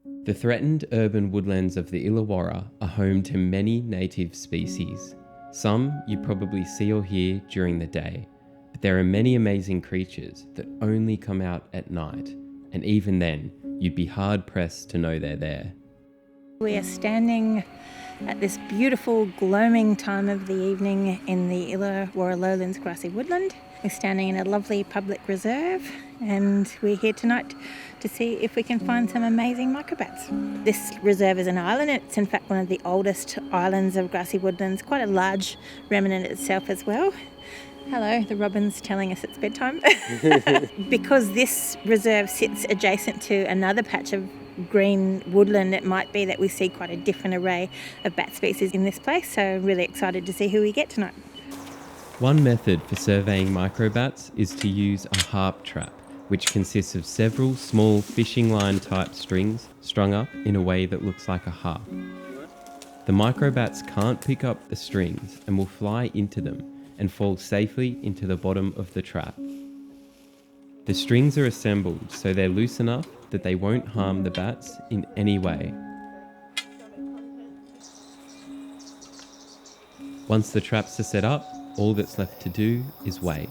The threatened urban woodlands of the Illawarra are home to many native species. Some you probably see or hear during the day, but there are many amazing creatures that only come out at night, and even then, you'd be hard-pressed to know they're there. We are standing at this beautiful gloaming time of the evening in the Illawarra Lowland Grassy Woodland. We're standing in a lovely public reserve and we're here tonight to see if we can find some amazing microbats. This reserve is an island. It's in fact one of the oldest islands of grassy woodlands, quite a large remnant itself as well. Hello, the robin's telling us it's bedtime. Because this reserve sits adjacent to another patch of green woodland, it might be that we see quite a different array of bat species in this place, so really excited to see who we get tonight. One method for surveying microbats is to use a harp trap, which consists of several small fishing line type strings strung up in a way that looks like a harp. The microbats can't pick up the strings and will fly into them and fall safely into the bottom of the trap. The strings are assembled so they're loose enough that they won't harm the bats in any way. Once the traps are set up, all that's left to do is wait.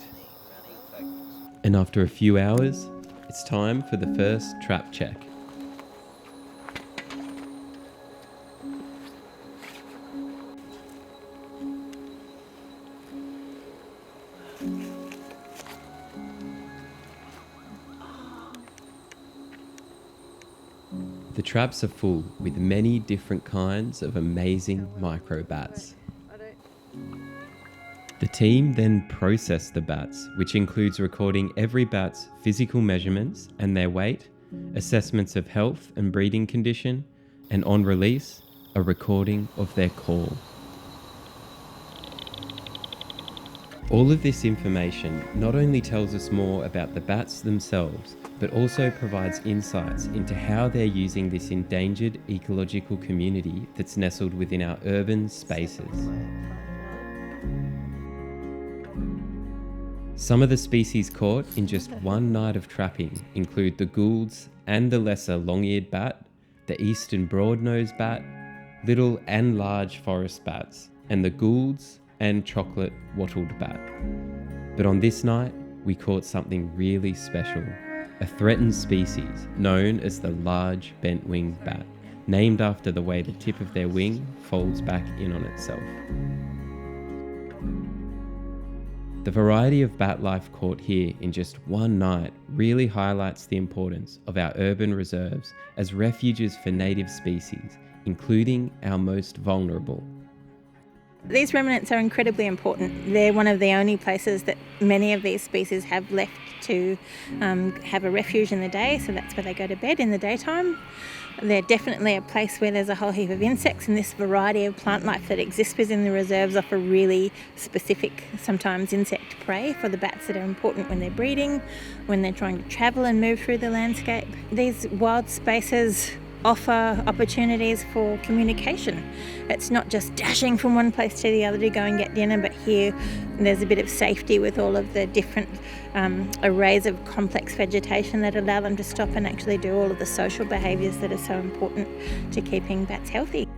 And after a few hours, it's time for the first trap check. The traps are full with many different kinds of amazing microbats. The team then process the bats, which includes recording every bat's physical measurements and their weight, assessments of health and breeding condition, and on release, a recording of their call. All of this information not only tells us more about the bats themselves, but also provides insights into how they're using this endangered ecological community that's nestled within our urban spaces. Some of the species caught in just one night of trapping include the Gould's and the lesser long-eared bat, the eastern broad-nosed bat, little and large forest bats, and the Gould's and chocolate wattled bat. But on this night, we caught something really special, a threatened species known as the large bent-winged bat, named after the way the tip of their wing folds back in on itself. The variety of bat life caught here in just one night really highlights the importance of our urban reserves as refuges for native species, including our most vulnerable. These remnants are incredibly important. They're one of the only places that many of these species have left to have a refuge in the day, so that's where they go to bed in the daytime. They're definitely a place where there's a whole heap of insects, and this variety of plant life that exists within the reserves offer really specific, sometimes insect prey for the bats that are important when they're breeding, when they're trying to travel and move through the landscape. These wild spaces offer opportunities for communication. It's not just dashing from one place to the other to go and get dinner, but here there's a bit of safety with all of the different arrays of complex vegetation that allow them to stop and actually do all of the social behaviours that are so important to keeping bats healthy.